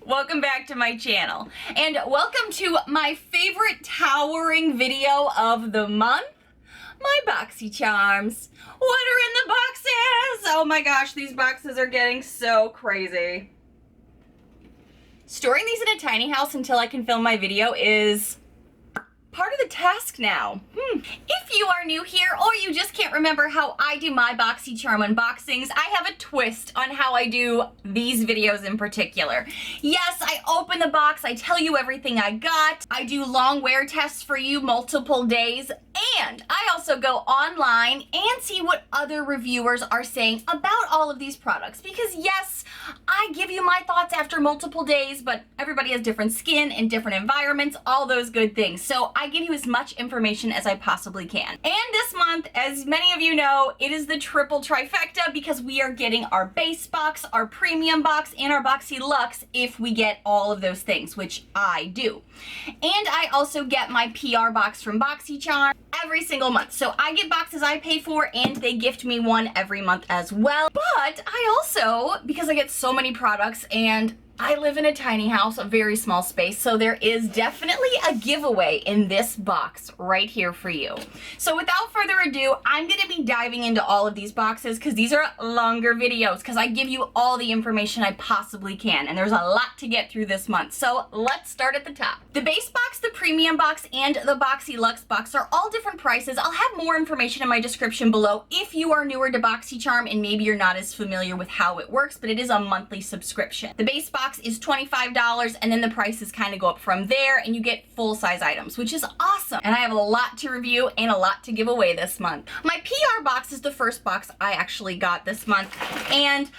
Welcome back to my channel, and welcome to my favorite towering video of the month, my BoxyCharms. What are in the boxes? Oh my gosh, these boxes are getting so crazy. Storing these in a tiny house until I can film my video is part of the task now. If you are new here or you just can't remember how I do my BoxyCharm unboxings, I have a twist on how I do these videos in particular. Yes, I open the box, I tell you everything I got, I do long wear tests for you multiple days, and I also go online and see what other reviewers are saying about all of these products. Because yes, I give you my thoughts after multiple days, but everybody has different skin and different environments, all those good things. So I give you as much information as I possibly can. And this month, as many of you know, it is the triple trifecta because we are getting our base box, our premium box, and our BoxyLuxe if we get all of those things, which I do. And I also get my PR box from BoxyCharm every single month. So I get boxes I pay for and they gift me one every month as well. But I also, because I get so many products and I live in a tiny house, a very small space, so there is definitely a giveaway in this box right here for you. So without further ado, I'm going to be diving into all of these boxes because these are longer videos because I give you all the information I possibly can, and there's a lot to get through this month. So let's start at the top. The base box, the premium box, and the BoxyLuxe box are all different prices. I'll have more information in my description below if you are newer to BoxyCharm and maybe you're not as familiar with how it works, but it is a monthly subscription. The base box is $25 and then the prices kind of go up from there and you get full-size items, which is awesome. And I have a lot to review and a lot to give away this month. My PR box is the first box I actually got this month, and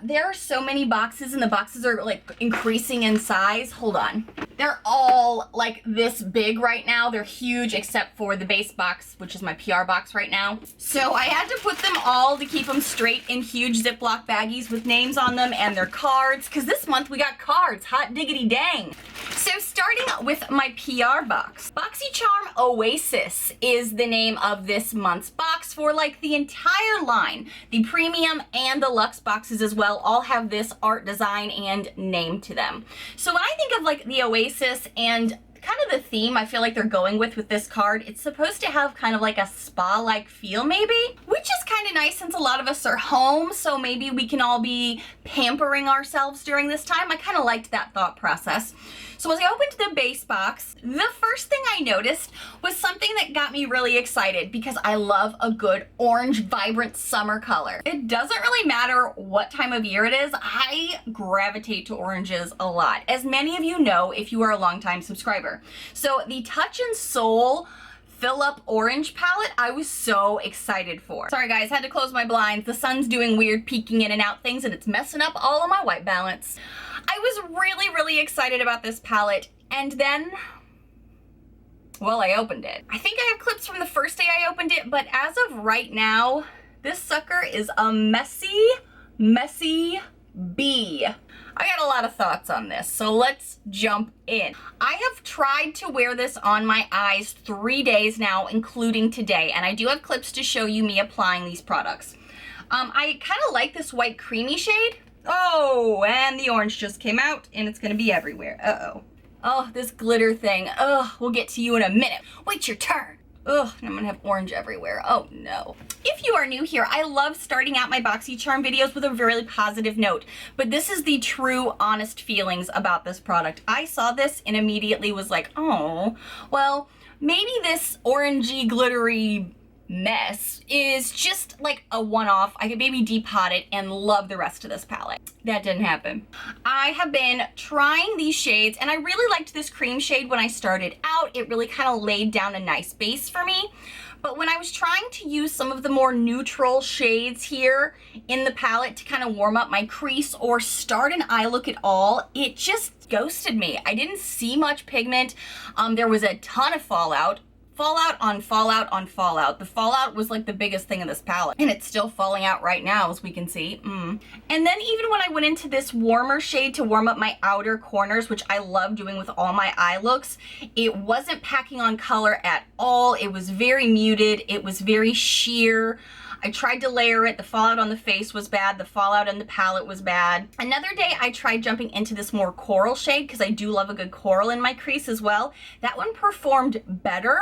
there are so many boxes and the boxes are like increasing in size. Hold on. They're all like this big right now. They're huge except for the base box, which is my PR box right now. So I had to put them all to keep them straight in huge Ziploc baggies with names on them and their cards, because this month we got cards, hot diggity dang. So starting with my PR box, BoxyCharm Oasis is the name of this month's box for like the entire line. The premium and the luxe boxes as well all have this art design and name to them. So when I think of like the Oasis and kind of the theme I feel like they're going with this card, it's supposed to have kind of like a spa-like feel maybe, which is kind of nice since a lot of us are home, so maybe we can all be pampering ourselves during this time. I kind of liked that thought process. So as I opened the base box, the first thing I noticed was something that got me really excited because I love a good orange, vibrant summer color. It doesn't really matter what time of year it is, I gravitate to oranges a lot, as many of you know if you are a longtime subscriber. So the Touch and Soul Fill Up Orange palette, I was so excited for. Sorry guys, had to close my blinds. The sun's doing weird peeking in and out things and it's messing up all of my white balance. I was really excited about this palette, and then, well, I opened it. I think I have clips from the first day I opened it, but as of right now, this sucker is a messy bee. I got a lot of thoughts on this, so let's jump in. I have tried to wear this on my eyes 3 days now, including today, and I do have clips to show you me applying these products. I kind of like this white creamy shade. Oh, and the orange just came out, and it's gonna be everywhere. Uh-oh. Oh, this glitter thing. Oh, we'll get to you in a minute. Wait your turn. Ugh, and I'm gonna have orange everywhere. Oh no. If you are new here, I love starting out my BoxyCharm videos with a really positive note, but this is the true, honest feelings about this product. I saw this and immediately was like, oh, well, maybe this orangey, glittery mess is just like a one-off. I could maybe depot it and love the rest of this palette. That didn't happen. I have been trying these shades and I really liked this cream shade when I started out. It really kind of laid down a nice base for me. But when I was trying to use some of the more neutral shades here in the palette to kind of warm up my crease or start an eye look at all, it just ghosted me. I didn't see much pigment. There was a ton of fallout. Fallout on fallout on fallout. The fallout was like the biggest thing in this palette, and it's still falling out right now, as we can see. And then even when I went into this warmer shade to warm up my outer corners, which I love doing with all my eye looks, it wasn't packing on color at all. It was very muted. It was very sheer. I tried to layer it. The fallout on the face was bad. The fallout on the palette was bad. Another day I tried jumping into this more coral shade because I do love a good coral in my crease as well. That one performed better.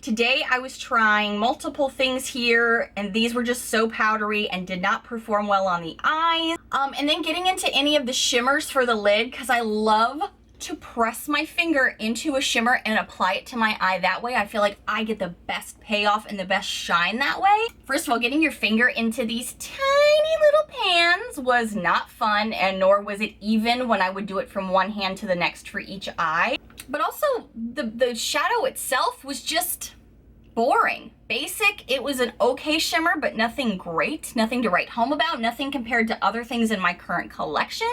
Today I was trying multiple things here and these were just so powdery and did not perform well on the eyes. And then getting into any of the shimmers for the lid because I love to press my finger into a shimmer and apply it to my eye. That way I feel like I get the best payoff and the best shine that way. First of all, getting your finger into these tiny little pans was not fun, and nor was it even when I would do it from one hand to the next for each eye. But also the shadow itself was just boring. Basic. It was an okay shimmer, but nothing great, nothing to write home about, nothing compared to other things in my current collection.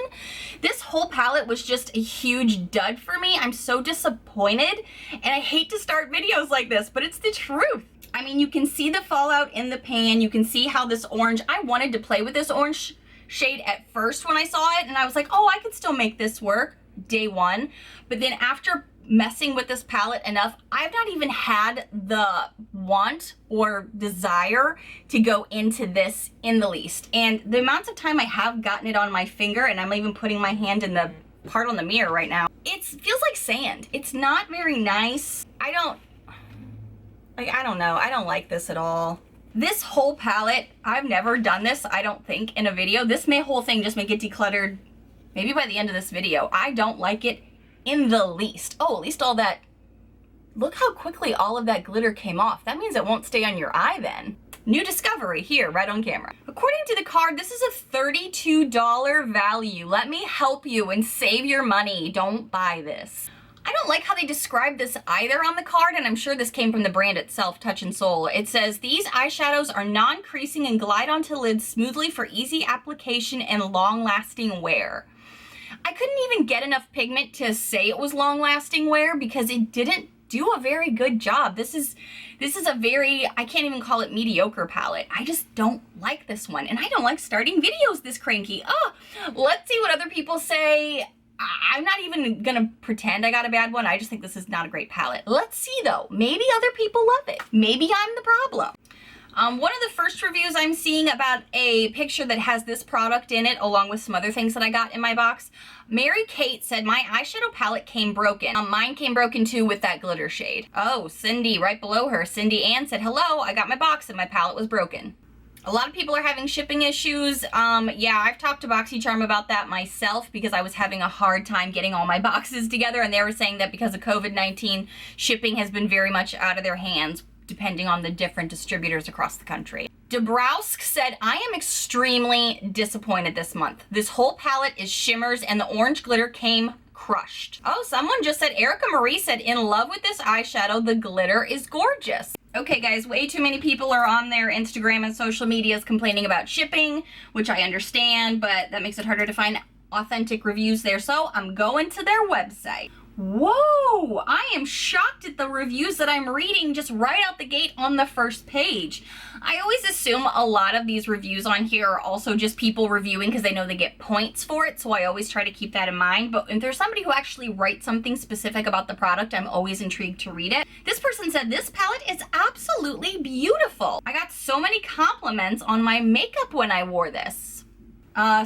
This whole palette was just a huge dud for me. I'm so disappointed, and I hate to start videos like this, but it's the truth. I mean, you can see the fallout in the pan. You can see how this orange, I wanted to play with this orange shade at first when I saw it, and I was like, oh, I could still make this work day one. But then after messing with this palette enough, I've not even had the want or desire to go into this in the least. And the amounts of time I have gotten it on my finger, and I'm even putting my hand in the part on the mirror right now, it feels like sand. It's not very nice. I don't know. I don't like this at all. This whole palette, I've never done this, I don't think, in a video. This whole thing just may get decluttered maybe by the end of this video. I don't like it in the least. Oh, at least all that, look how quickly all of that glitter came off. That means it won't stay on your eye then. New discovery here, right on camera. According to the card, this is a $32 value. Let me help you and save your money. Don't buy this. I don't like how they describe this either on the card, and I'm sure this came from the brand itself, Touch and Soul. It says, these eyeshadows are non-creasing and glide onto lids smoothly for easy application and long-lasting wear. I couldn't even get enough pigment to say it was long-lasting wear because it didn't do a very good job. This is a very, I can't even call it mediocre palette. I just don't like this one, and I don't like starting videos this cranky. Oh, let's see what other people say. I'm not even gonna pretend I got a bad one. I just think this is not a great palette. Let's see though. Maybe other people love it. Maybe I'm the problem. One of the first reviews I'm seeing about a picture that has this product in it, along with some other things that I got in my box, Mary Kate said, my eyeshadow palette came broken. Mine came broken too with that glitter shade. Oh, Cindy, right below her, Cindy Ann said, hello, I got my box and my palette was broken. A lot of people are having shipping issues. Yeah, I've talked to BoxyCharm about that myself because I was having a hard time getting all my boxes together, and they were saying that because of COVID-19, shipping has been very much out of their hands, depending on the different distributors across the country. Dabrowsk said, I am extremely disappointed this month. This whole palette is shimmers and the orange glitter came crushed. Oh, someone just said, Erica Marie said, in love with this eyeshadow, the glitter is gorgeous. Okay guys, way too many people are on their Instagram and social medias complaining about shipping, which I understand, but that makes it harder to find authentic reviews there, so I'm going to their website. Whoa, I am shocked at the reviews that I'm reading just right out the gate on the first page. I always assume a lot of these reviews on here are also just people reviewing because they know they get points for it, so I always try to keep that in mind. But if there's somebody who actually writes something specific about the product, I'm always intrigued to read it. This person said, this palette is absolutely beautiful. I got so many compliments on my makeup when I wore this.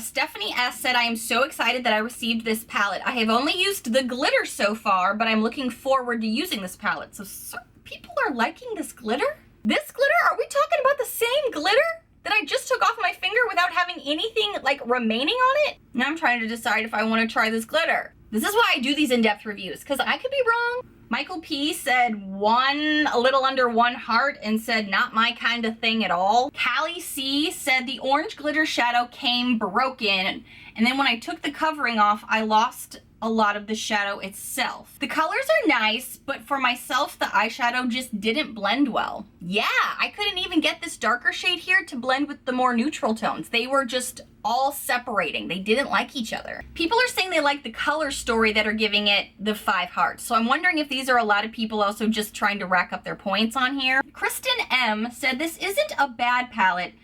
Stephanie S. said, I am so excited that I received this palette. I have only used the glitter so far, but I'm looking forward to using this palette. So people are liking this glitter? This glitter? Are we talking about the same glitter that I just took off my finger without having anything like remaining on it? Now I'm trying to decide if I want to try this glitter. This is why I do these in-depth reviews, because I could be wrong. Michael P said a little under 1 heart and said not my kind of thing at all. Kylie C said the orange glitter shadow came broken, and then when I took the covering off, I lost a lot of the shadow itself. The colors are nice, but for myself, the eyeshadow just didn't blend well. Yeah, I couldn't even get this darker shade here to blend with the more neutral tones. They were just all separating. They didn't like each other. People are saying they like the color story that are giving it the 5 hearts. So I'm wondering if these are a lot of people also just trying to rack up their points on here. Kristen M said, this isn't a bad palette,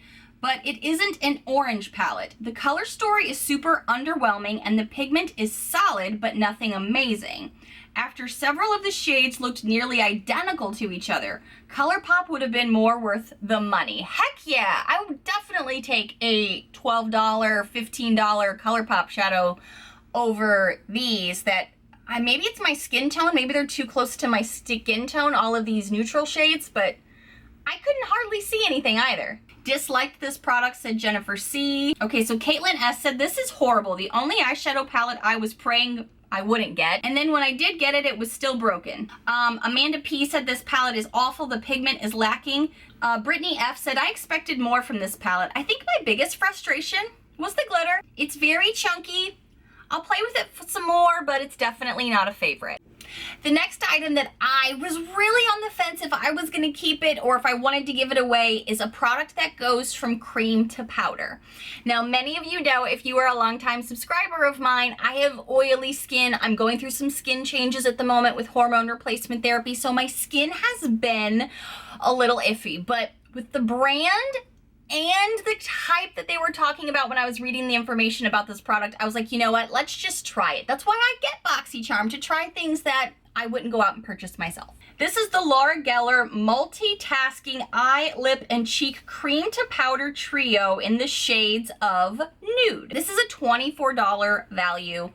but it isn't an orange palette. The color story is super underwhelming and the pigment is solid, but nothing amazing. After several of the shades looked nearly identical to each other, ColourPop would have been more worth the money. Heck yeah, I would definitely take a $12, $15 ColourPop shadow over these that, maybe it's my skin tone, maybe they're too close to my skin tone, all of these neutral shades, but I couldn't hardly see anything either. Disliked this product, said Jennifer C. Okay, so Caitlin S said, this is horrible. The only eyeshadow palette I was praying I wouldn't get. And then when I did get it, it was still broken. Amanda P said this palette is awful. The pigment is lacking. Brittany F said, I expected more from this palette. I think my biggest frustration was the glitter. It's very chunky. I'll play with it for some more, but it's definitely not a favorite. The next item that I was really on the fence if I was gonna keep it or if I wanted to give it away is a product that goes from cream to powder. Now, many of you know, if you are a longtime subscriber of mine, I have oily skin. I'm going through some skin changes at the moment with hormone replacement therapy, so my skin has been a little iffy. But with the brand and the type that they were talking about when I was reading the information about this product, I was like, you know what, let's just try it. That's why I get BoxyCharm, to try things that I wouldn't go out and purchase myself. This is the Laura Geller Multitasking Eye, Lip, and Cheek Cream to Powder Trio in the shades of Nude. This is a $24 value.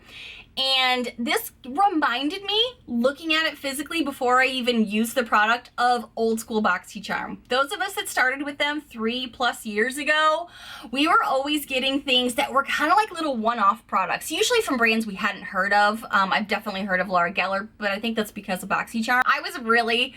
And this reminded me, looking at it physically before I even used the product, of old school BoxyCharm. Those of us that started with them 3+ years ago, we were always getting things that were kind of like little one-off products, usually from brands we hadn't heard of. I've definitely heard of Laura Geller, but I think that's because of BoxyCharm. I was really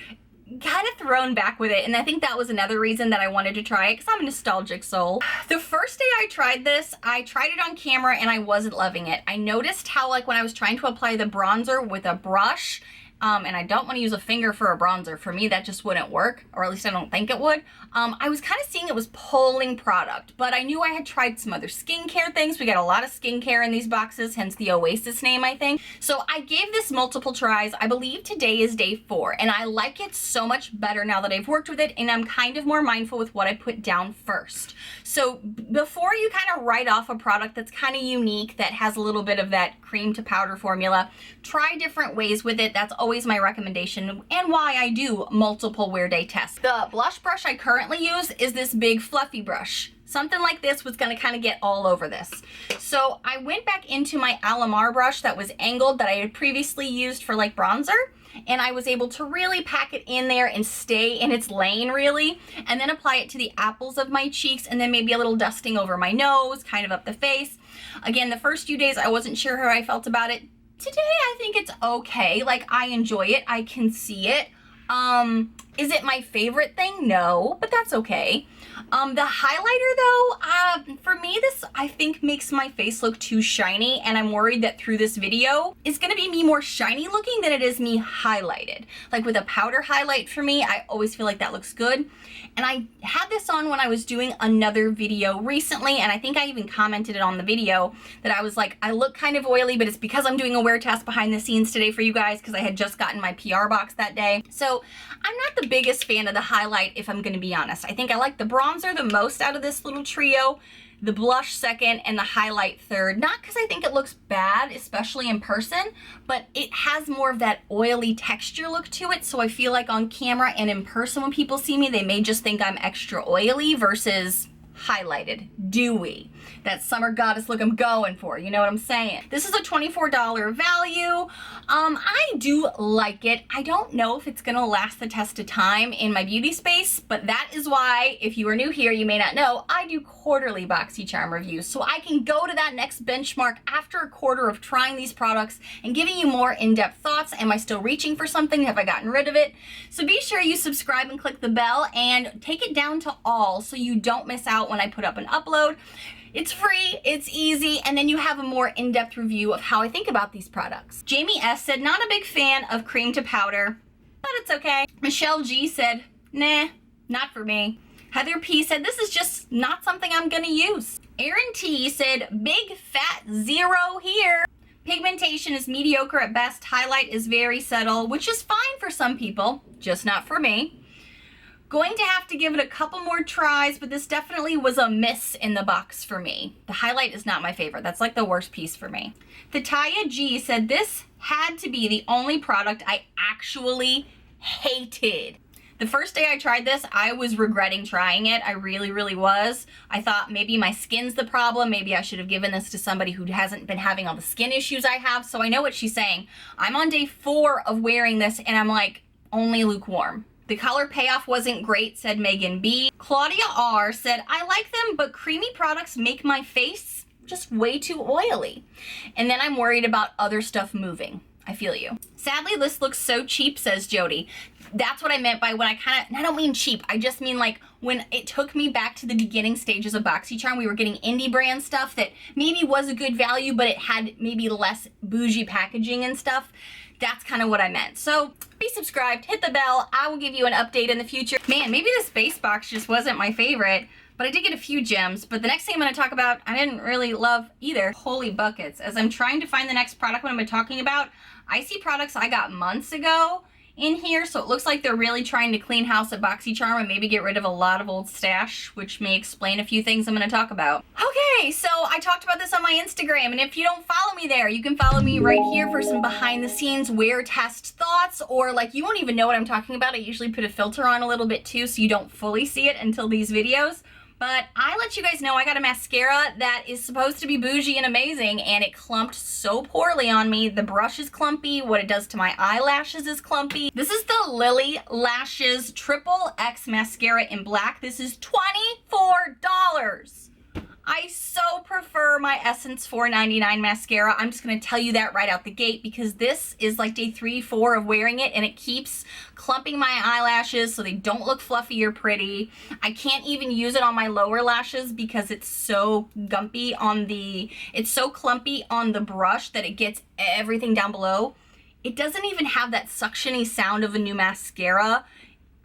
kind of thrown back with it, and I think that was another reason that I wanted to try it, because I'm a nostalgic soul. The first day I tried this, I tried it on camera and I wasn't loving it. I noticed how, like, when I was trying to apply the bronzer with a brush, and I don't want to use a finger for a bronzer. For me, that just wouldn't work, or at least I don't think it would. I was kind of seeing it was pulling product, but I knew I had tried some other skincare things. We got a lot of skincare in these boxes, hence the Oasis name, I think. So I gave this multiple tries. I believe today is day 4, and I like it so much better now that I've worked with it, and I'm kind of more mindful with what I put down first. So before you kind of write off a product that's kind of unique, that has a little bit of that cream to powder formula, try different ways with it. That's always my recommendation, and why I do multiple wear day tests. The blush brush I currently use is this big fluffy brush. Something like this was going to kind of get all over this. So I went back into my Alamar brush that was angled, that I had previously used for like bronzer, and I was able to really pack it in there and stay in its lane really, and then apply it to the apples of my cheeks, and then maybe a little dusting over my nose, kind of up the face. Again, the first few days I wasn't sure how I felt about it. Today I think it's okay. Like, I enjoy it, I can see it. Is it my favorite thing? No, but that's okay. The highlighter though, for me, this I think makes my face look too shiny, and I'm worried that through this video, it's gonna be me more shiny looking than it is me highlighted. Like with a powder highlight for me, I always feel like that looks good. And I had this on when I was doing another video recently, and I think I even commented it on the video that I was like, I look kind of oily, but it's because I'm doing a wear test behind the scenes today for you guys, because I had just gotten my PR box that day. So I'm not the biggest fan of the highlight, if I'm gonna be honest. I think I like the bronzer the most out of this little trio, the blush second, and the highlight third. Not because I think it looks bad, especially in person, but it has more of that oily texture look to it, so I feel like on camera and in person when people see me, they may just think I'm extra oily versus highlighted, dewy. That summer goddess look I'm going for, you know what I'm saying? This is a $24 value. I do like it. I don't know if it's gonna last the test of time in my beauty space, but that is why, if you are new here, you may not know, I do quarterly BoxyCharm reviews, so I can go to that next benchmark after a quarter of trying these products and giving you more in-depth thoughts. Am I still reaching for something? Have I gotten rid of it? So be sure you subscribe and click the bell and take it down to all so you don't miss out when I put up an upload. It's free, it's easy, and then you have a more in-depth review of how I think about these products. Jamie S said, not a big fan of cream to powder, but it's okay. Michelle G said, nah, not for me. Heather P said, this is just not something I'm gonna use. Erin T said, big fat 0 here. Pigmentation is mediocre at best. Highlight is very subtle, which is fine for some people, just not for me. Going to have to give it a couple more tries, but this definitely was a miss in the box for me. The highlight is not my favorite. That's like the worst piece for me. The Taya G said this had to be the only product I actually hated. The first day I tried this, I was regretting trying it. I really, really was. I thought maybe my skin's the problem. Maybe I should have given this to somebody who hasn't been having all the skin issues I have. So I know what she's saying. I'm on day 4 of wearing this and I'm like, only lukewarm. The color payoff wasn't great, said Megan B. Claudia R said, I like them, but creamy products make my face just way too oily. And then I'm worried about other stuff moving. I feel you. Sadly, this looks so cheap, says Jody. That's what I meant by when I don't mean cheap. I just mean like when it took me back to the beginning stages of BoxyCharm, we were getting indie brand stuff that maybe was a good value, but it had maybe less bougie packaging and stuff. That's kind of what I meant. So be subscribed, hit the bell. I will give you an update in the future. Man, maybe this base box just wasn't my favorite, but I did get a few gems. But the next thing I'm going to talk about, I didn't really love either. Holy buckets. As I'm trying to find the next product what I'm talking about, I see products I got months ago in here, so it looks like they're really trying to clean house at BoxyCharm and maybe get rid of a lot of old stash, which may explain a few things I'm going to talk about. Okay, so I talked about this on my Instagram, and if you don't follow me there, you can follow me right here for some behind the scenes wear test thoughts, or like you won't even know what I'm talking about. I usually put a filter on a little bit too, so you don't fully see it until these videos. But I let you guys know I got a mascara that is supposed to be bougie and amazing, and it clumped so poorly on me. The brush is clumpy. What it does to my eyelashes is clumpy. This is the Lily Lashes Triple X Mascara in black. This is $24. I so prefer my Essence $4.99 mascara. I'm just gonna tell you that right out the gate because this is like day 3, 4 of wearing it, and it keeps clumping my eyelashes so they don't look fluffy or pretty. I can't even use it on my lower lashes because it's so gumpy on it's so clumpy on the brush that it gets everything down below. It doesn't even have that suctiony sound of a new mascara.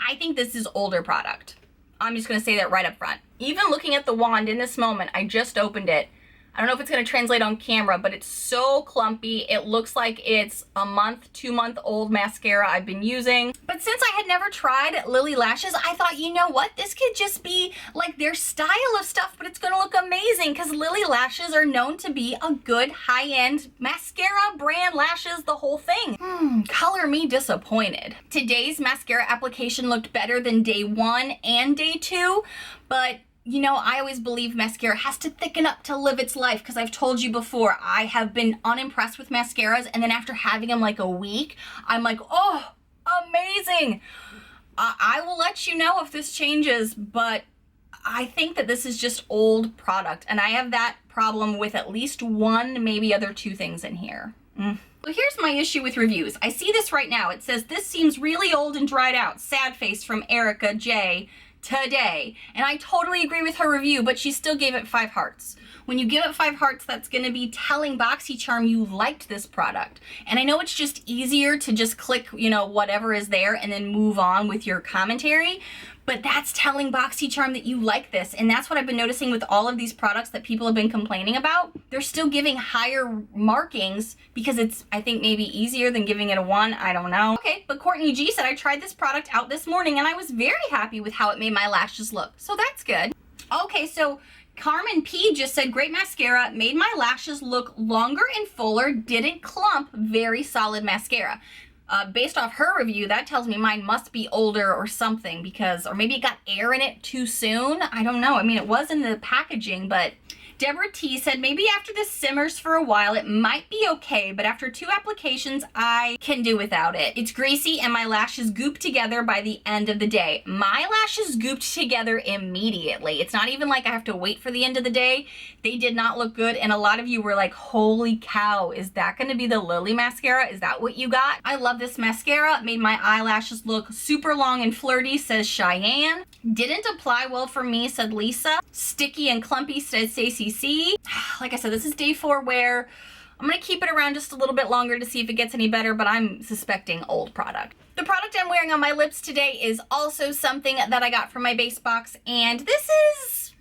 I think this is older product. I'm just gonna say that right up front. Even looking at the wand in this moment, I just opened it. I don't know if it's gonna translate on camera, but it's so clumpy. It looks like it's a month, 2-month old mascara I've been using. But since I had never tried Lily Lashes, I thought, you know what? This could just be like their style of stuff, but it's gonna look amazing because Lily Lashes are known to be a good high-end mascara brand, lashes, the whole thing. Color me disappointed. Today's mascara application looked better than day 1 and day 2, but you know, I always believe mascara has to thicken up to live its life because I've told you before, I have been unimpressed with mascaras, and then after having them like a week, I'm like, oh, amazing. I will let you know if this changes, but I think that this is just old product, and I have that problem with at least 1, maybe other 2 things in here. Well, here's my issue with reviews. I see this right now. It says, this seems really old and dried out. Sad face from Erica J. today. And I totally agree with her review, but she still gave it 5 hearts. When you give it 5 hearts, that's going to be telling BoxyCharm you liked this product. And I know it's just easier to just click, you know, whatever is there and then move on with your commentary, but that's telling BoxyCharm that you like this. And that's what I've been noticing with all of these products that people have been complaining about. They're still giving higher markings because it's, I think, maybe easier than giving it a 1. I don't know. Okay, but Courtney G said, I tried this product out this morning and I was very happy with how it made my lashes look. So that's good. Okay, so Carmen P just said, great mascara, made my lashes look longer and fuller, didn't clump, very solid mascara. Based off her review, that tells me mine must be older or something because, or maybe it got air in it too soon. I don't know. I mean, it was in the packaging, but Deborah T said, maybe after this simmers for a while, it might be okay, but after 2 applications, I can do without it. It's greasy and my lashes goop together by the end of the day. My lashes gooped together immediately. It's not even like I have to wait for the end of the day. They did not look good, and a lot of you were like, holy cow, is that gonna be the Lily mascara? Is that what you got? I love this mascara. It made my eyelashes look super long and flirty, says Cheyenne. Didn't apply well for me, said Lisa. Sticky and clumpy, says Stacey C. Like I said, this is day 4 wear. I'm gonna keep it around just a little bit longer to see if it gets any better, but I'm suspecting old product. The product I'm wearing on my lips today is also something that I got from my base box, and this is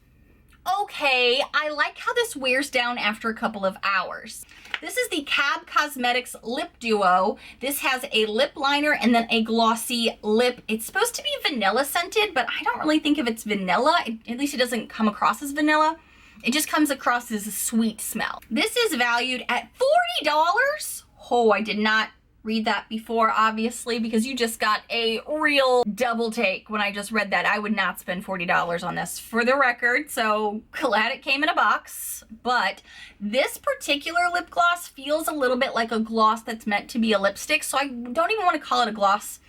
okay. I like how this wears down after a couple of hours. This is the Cab Cosmetics Lip Duo. This has a lip liner and then a glossy lip. It's supposed to be vanilla scented, but I don't really think if it's vanilla. At least it doesn't come across as vanilla. It just comes across as a sweet smell. This is valued at $40. Oh, I did not read that before, obviously, because you just got a real double take when I just read that. I would not spend $40 on this, for the record, so glad it came in a box. But this particular lip gloss feels a little bit like a gloss that's meant to be a lipstick, so I don't even want to call it a gloss.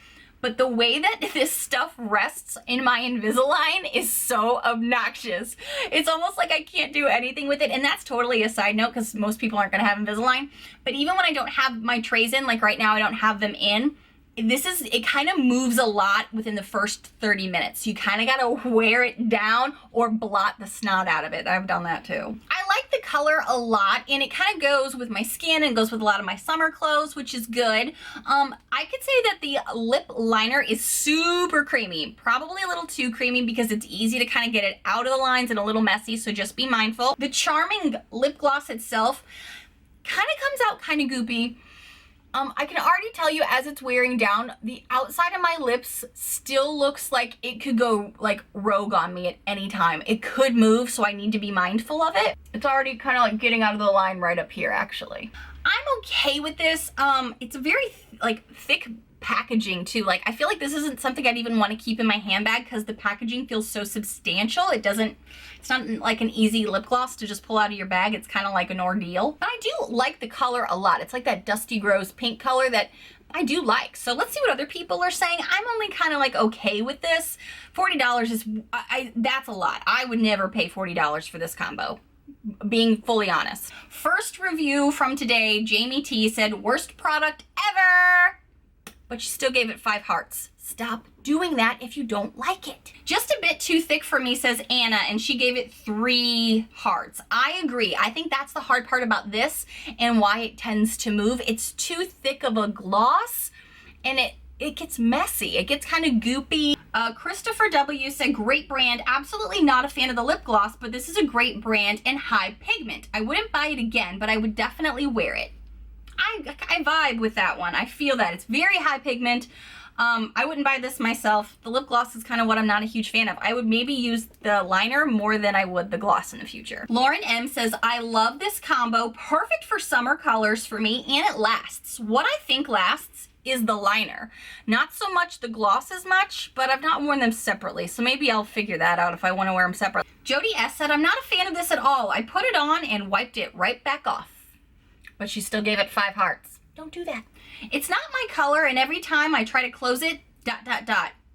But the way that this stuff rests in my Invisalign is so obnoxious. It's almost like I can't do anything with it. And that's totally a side note because most people aren't gonna have Invisalign. But even when I don't have my trays in, like right now I don't have them in, it kind of moves a lot within the first 30 minutes. You kind of gotta wear it down or blot the snot out of it. I've done that too. I like the color a lot, and it kind of goes with my skin and goes with a lot of my summer clothes, which is good. I could say that the lip liner is super creamy, probably a little too creamy because it's easy to kind of get it out of the lines and a little messy, so just be mindful. The Charming lip gloss itself kind of comes out kind of goopy. I can already tell you as it's wearing down, the outside of my lips still looks like it could go like rogue on me at any time. It could move, so I need to be mindful of it. It's already kind of like getting out of the line right up here, actually. I'm okay with this. It's a very thick packaging too. Like, I feel like this isn't something I'd even want to keep in my handbag because the packaging feels so substantial. It's not like an easy lip gloss to just pull out of your bag. It's kind of like an ordeal. But I do like the color a lot. It's like that Dusty Rose pink color that I do like. So let's see what other people are saying. I'm only kind of like okay with this. $40 is, that's a lot. I would never pay $40 for this combo, being fully honest. First review from today, Jamie T said, worst product ever, but she still gave it 5 hearts. Stop doing that if you don't like it. Just a bit too thick for me, says Anna, and she gave it 3 hearts. I agree. I think that's the hard part about this and why it tends to move. It's too thick of a gloss, and it gets messy. It gets kind of goopy. Christopher W said, great brand. Absolutely not a fan of the lip gloss, but this is a great brand and high pigment. I wouldn't buy it again, but I would definitely wear it. I vibe with that one. I feel that. It's very high pigment. I wouldn't buy this myself. The lip gloss is kind of what I'm not a huge fan of. I would maybe use the liner more than I would the gloss in the future. Lauren M says, I love this combo. Perfect for summer colors for me, and it lasts. What I think lasts is the liner. Not so much the gloss as much, but I've not worn them separately, so maybe I'll figure that out if I want to wear them separately. Jody S said, I'm not a fan of this at all. I put it on and wiped it right back off. But she still gave it 5 hearts. Don't do that. It's not my color, and every time I try to close it, ...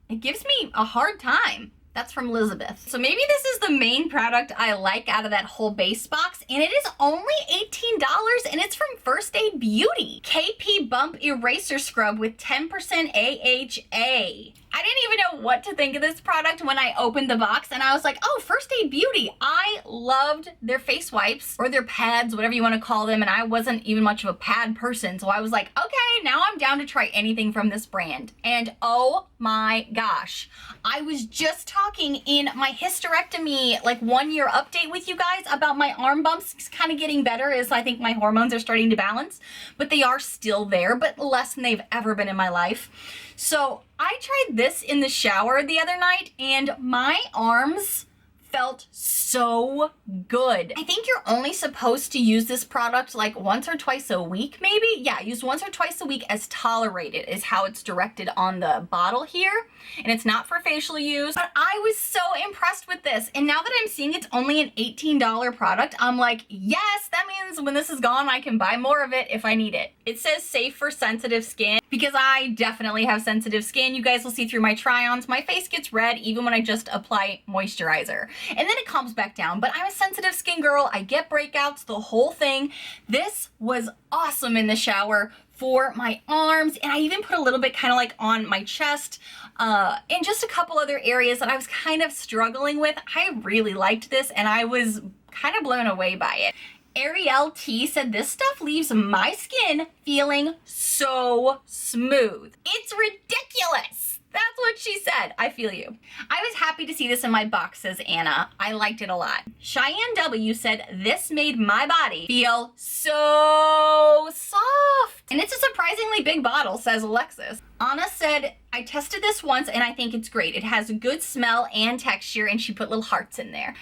It gives me a hard time. That's from Elizabeth. So maybe this is the main product I like out of that whole base box, and it is only $18, and it's from First Aid Beauty. KP Bump Eraser Scrub with 10% AHA. I didn't even know what to think of this product when I opened the box, and I was like, oh, First Aid Beauty. I loved their face wipes, or their pads, whatever you want to call them, and I wasn't even much of a pad person, so I was like, okay, now I'm down to try anything from this brand. And oh my gosh, I was just talking in my hysterectomy, like 1-year update with you guys about my arm bumps kind of getting better as I think my hormones are starting to balance, but they are still there, but less than they've ever been in my life. So I tried this in the shower the other night, and my arms felt so good. I think you're only supposed to use this product like once or twice a week, maybe? Yeah, use once or twice a week as tolerated is how it's directed on the bottle here. And it's not for facial use. But I was so impressed with this. And now that I'm seeing it's only an $18 product, I'm like, yes, that means when this is gone, I can buy more of it if I need it. It says safe for sensitive skin because I definitely have sensitive skin. You guys will see through my try-ons. My face gets red even when I just apply moisturizer. And then it calms back down. But I'm a sensitive skin girl. I get breakouts, the whole thing. This was awesome in the shower for my arms, and I even put a little bit kind of like on my chest and just a couple other areas that I was kind of struggling with. I really liked this, and I was kind of blown away by it. Ariel T said, this stuff leaves my skin feeling so smooth. It's ridiculous. That's what she said. I feel you. I was happy to see this in my box, says Anna. I liked it a lot. Cheyenne W said, this made my body feel so soft. And it's a surprisingly big bottle, says Alexis. Anna said, I tested this once and I think it's great. It has a good smell and texture, and she put little hearts in there.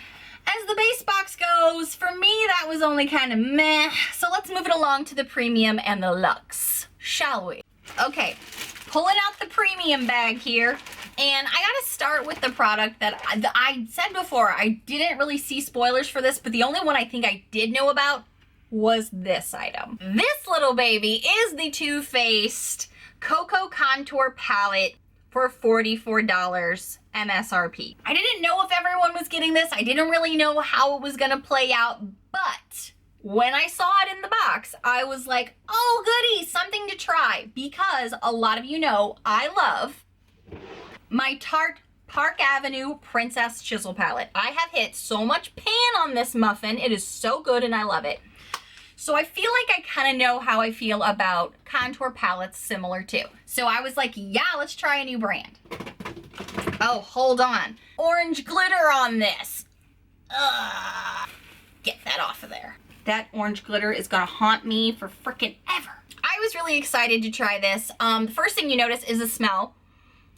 As the base box goes, for me, that was only kind of meh. So let's move it along to the premium and the luxe, shall we? Okay, pulling out the premium bag here. And I gotta start with the product that I said before, I didn't really see spoilers for this, but the only one I think I did know about was this item. This little baby is the Too Faced Cocoa Contour Palette for $44 MSRP. I didn't know if everyone was getting this. I didn't really know how it was gonna play out, but when I saw it in the box, I was like, oh goody, something to try, because a lot of you know I love my Tarte Park Avenue Princess Chisel Palette. I have hit so much pan on this muffin. It is so good and I love it. So I feel like I kind of know how I feel about contour palettes similar to. So I was like, yeah, let's try a new brand. Oh, hold on. Orange glitter on this. Ugh. Get that off of there. That orange glitter is gonna haunt me for frickin' ever. I was really excited to try this. The first thing you notice is the smell.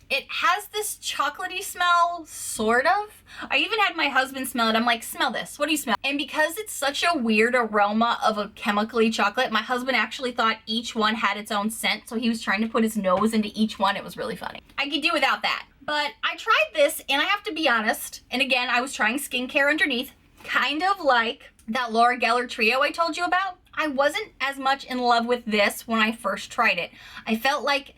It has this chocolatey smell, sort of. I even had my husband smell it. I'm like, smell this. What do you smell? And because it's such a weird aroma of a chemically chocolate, my husband actually thought each one had its own scent, so he was trying to put his nose into each one. It was really funny. I could do without that. But I tried this, and I have to be honest, and again, I was trying skincare underneath, kind of like that Laura Geller trio I told you about. I wasn't as much in love with this when I first tried it. I felt like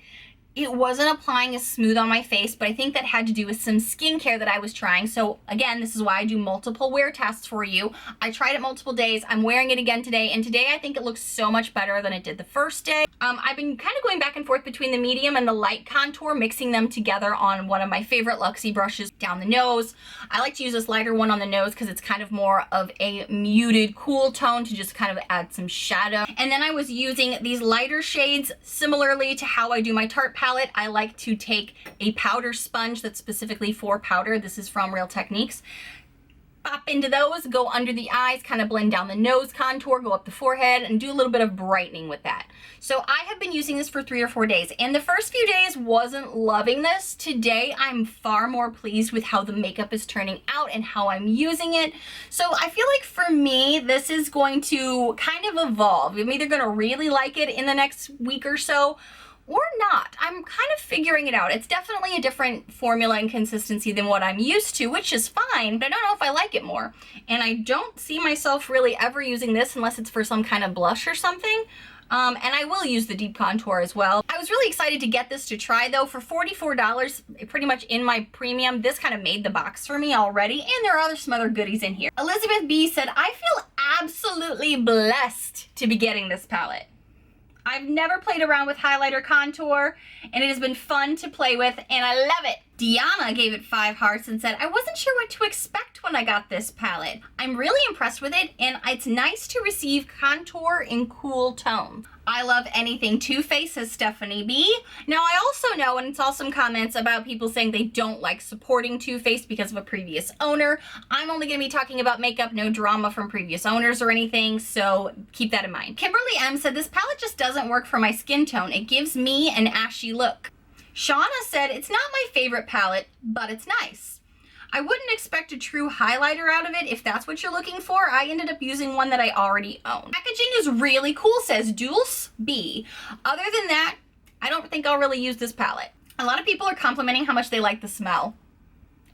it wasn't applying as smooth on my face, but I think that had to do with some skincare that I was trying. So again, this is why I do multiple wear tests for you. I tried it multiple days. I'm wearing it again today, and today I think it looks so much better than it did the first day. I've been kind of going back and forth between the medium and the light contour, mixing them together on one of my favorite Luxe brushes down the nose. I like to use this lighter one on the nose because it's kind of more of a muted, cool tone to just kind of add some shadow. And then I was using these lighter shades similarly to how I do my Tarte palette. I like to take a powder sponge that's specifically for powder. This is from Real Techniques. Pop into those, go under the eyes, kind of blend down the nose contour, go up the forehead, and do a little bit of brightening with that. So I have been using this for 3 or 4 days, and the first few days wasn't loving this. Today, I'm far more pleased with how the makeup is turning out and how I'm using it. So I feel like for me, this is going to kind of evolve. I'm either going to really like it in the next week or so, or not. I'm kind of figuring it out. It's definitely a different formula and consistency than what I'm used to, which is fine, but I don't know if I like it more. And I don't see myself really ever using this unless it's for some kind of blush or something. And I will use the deep contour as well. I was really excited to get this to try though. For $44, pretty much in my premium, this kind of made the box for me already. And there are some other goodies in here. Elizabeth B said, I feel absolutely blessed to be getting this palette. I've never played around with highlighter contour, and it has been fun to play with, and I love it. Deanna gave it 5 hearts and said, I wasn't sure what to expect when I got this palette. I'm really impressed with it, and it's nice to receive contour in cool tones. I love anything Too Faced, says Stephanie B. Now, I also know, and saw some comments about people saying they don't like supporting Too Faced because of a previous owner. I'm only going to be talking about makeup, no drama from previous owners or anything, so keep that in mind. Kimberly M said, this palette just doesn't work for my skin tone. It gives me an ashy look. Shauna said, it's not my favorite palette, but it's nice. I wouldn't expect a true highlighter out of it if that's what you're looking for. I ended up using one that I already own. Packaging is really cool, says Dulce B. Other than that, I don't think I'll really use this palette. A lot of people are complimenting how much they like the smell.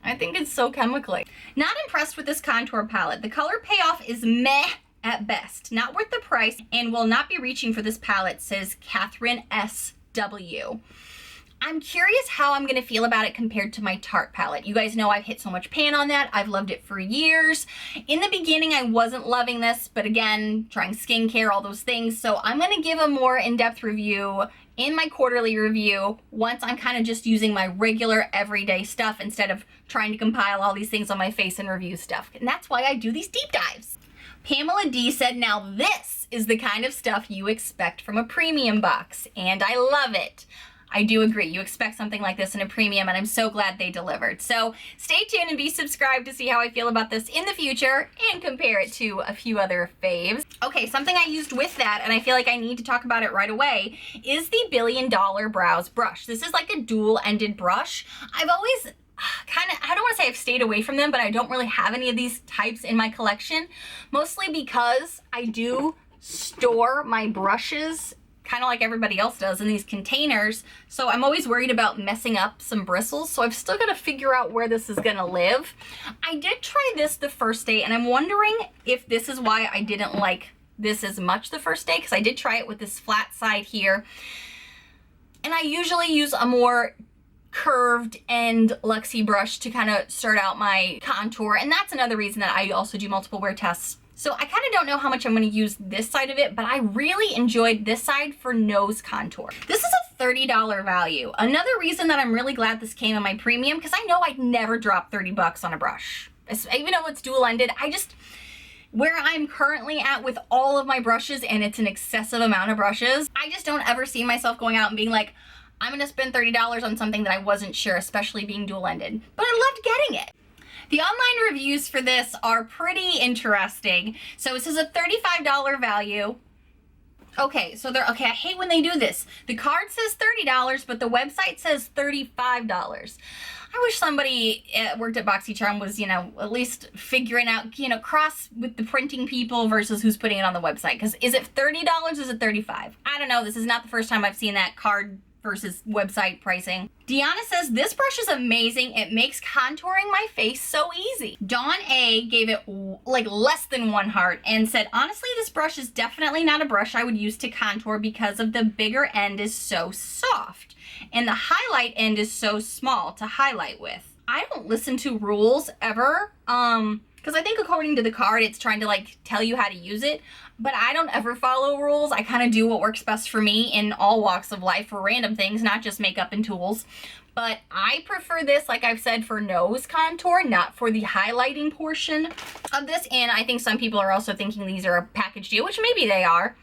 I think it's so chemically. Not impressed with this contour palette. The color payoff is meh at best. Not worth the price and will not be reaching for this palette, says Catherine S.W. I'm curious how I'm going to feel about it compared to my Tarte palette. You guys know I've hit so much pan on that. I've loved it for years. In the beginning, I wasn't loving this, but again, trying skincare, all those things. So I'm going to give a more in-depth review in my quarterly review once I'm kind of just using my regular everyday stuff instead of trying to compile all these things on my face and review stuff. And that's why I do these deep dives. Pamela D said, now this is the kind of stuff you expect from a premium box, and I love it. I do agree. You expect something like this in a premium, and I'm so glad they delivered. So stay tuned and be subscribed to see how I feel about this in the future and compare it to a few other faves. Okay, something I used with that, and I feel like I need to talk about it right away, is the $1 Billion Brows Brush. This is like a dual-ended brush. I've always I don't want to say I've stayed away from them, but I don't really have any of these types in my collection, mostly because I do store my brushes kind of like everybody else does in these containers. So I'm always worried about messing up some bristles. So I've still got to figure out where this is going to live. I did try this the first day, and I'm wondering if this is why I didn't like this as much the first day, because I did try it with this flat side here. And I usually use a more curved end Luxe brush to kind of start out my contour. And that's another reason that I also do multiple wear tests. So I kind of don't know how much I'm going to use this side of it, but I really enjoyed this side for nose contour. This is a $30 value. Another reason that I'm really glad this came in my premium, because I know I'd never drop 30 bucks on a brush. Even though it's dual-ended, where I'm currently at with all of my brushes, and it's an excessive amount of brushes, I just don't ever see myself going out and being like, I'm going to spend $30 on something that I wasn't sure, especially being dual-ended. But I loved getting it. The online reviews for this are pretty interesting. So this is a $35 value. Okay, so I hate when they do this. The card says $30, but the website says $35. I wish somebody worked at BoxyCharm was, at least figuring out, cross with the printing people versus who's putting it on the website. Because is it $30 or is it $35? I don't know. This is not the first time I've seen that card versus website pricing. Deanna says, this brush is amazing. It makes contouring my face so easy. Dawn A gave it like less than 1 heart and said, honestly, this brush is definitely not a brush I would use to contour because of the bigger end is so soft and the highlight end is so small to highlight with. I don't listen to rules ever, because I think according to the card, it's trying to tell you how to use it. But I don't ever follow rules. I kind of do what works best for me in all walks of life for random things, not just makeup and tools. But I prefer this, like I've said, for nose contour, not for the highlighting portion of this. And I think some people are also thinking these are a package deal, which maybe they are.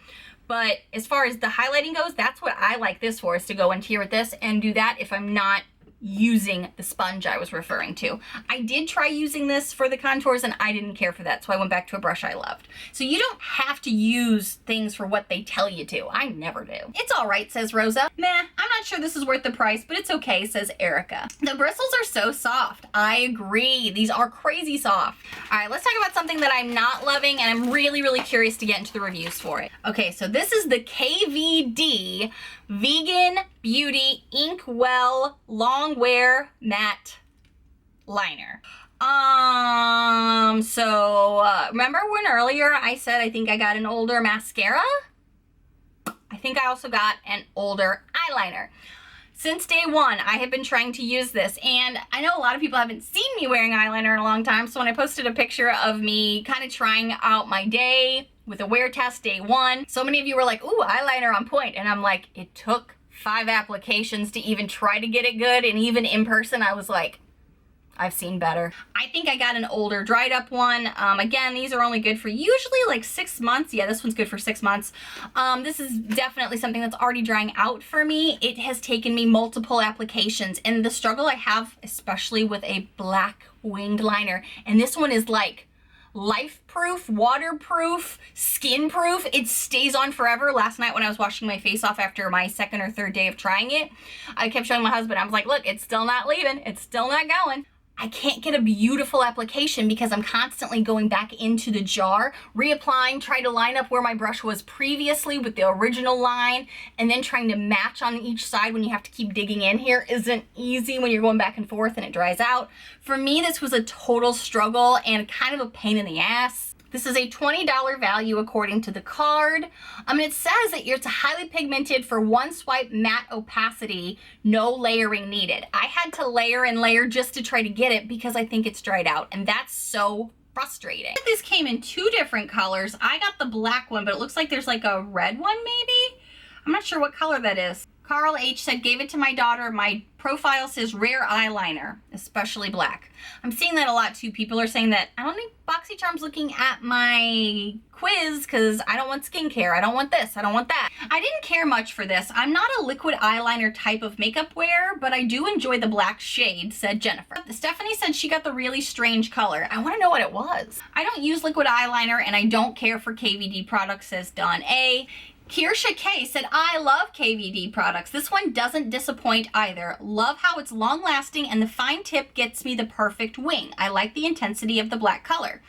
But as far as the highlighting goes, that's what I like this for, is to go in here with this and do that if I'm not using the sponge I was referring to. I did try using this for the contours and I didn't care for that, so I went back to a brush I loved. So you don't have to use things for what they tell you to. I never do. It's all right, says Rosa. Meh, I'm not sure this is worth the price, but it's okay, says Erica. The bristles are so soft. I agree. These are crazy soft. All right, let's talk about something that I'm not loving and I'm really, really curious to get into the reviews for it. Okay, so this is the KVD Vegan Beauty Inkwell Long Wear Matte Liner. Remember when earlier I said I think I got an older mascara? I think I also got an older eyeliner. Since day one, I have been trying to use this, and I know a lot of people haven't seen me wearing eyeliner in a long time, so when I posted a picture of me kind of trying out my day with a wear test day one, so many of you were like, ooh, eyeliner on point, and I'm like, it took 5 applications to even try to get it good, and even in person, I was like, I've seen better. I think I got an older dried up one. Again, these are only good for usually like 6 months. Yeah, this one's good for 6 months. This is definitely something that's already drying out for me. It has taken me multiple applications, and the struggle I have, especially with a black winged liner, and this one is like life-proof, waterproof, skin-proof. It stays on forever. Last night when I was washing my face off after my 2nd or 3rd day of trying it, I kept showing my husband, I was like, look, it's still not leaving. It's still not going. I can't get a beautiful application because I'm constantly going back into the jar, reapplying, trying to line up where my brush was previously with the original line, and then trying to match on each side when you have to keep digging in here isn't easy when you're going back and forth and it dries out. For me, this was a total struggle and kind of a pain in the ass. This is a $20 value according to the card. It says that it's highly pigmented for 1 swipe matte opacity, no layering needed. I had to layer and layer just to try to get it because I think it's dried out, and that's so frustrating. This came in 2 different colors. I got the black one, but it looks like there's like a red one maybe? I'm not sure what color that is. Carl H said, gave it to my daughter. My profile says rare eyeliner, especially black. I'm seeing that a lot too. People are saying that I don't think BoxyCharm's looking at my quiz because I don't want skincare. I don't want this. I don't want that. I didn't care much for this. I'm not a liquid eyeliner type of makeup wearer, but I do enjoy the black shade, said Jennifer. Stephanie said she got the really strange color. I want to know what it was. I don't use liquid eyeliner and I don't care for KVD products, says Dawn A. Kirsha K said, I love KVD products. This one doesn't disappoint either. Love how it's long lasting and the fine tip gets me the perfect wing. I like the intensity of the black color.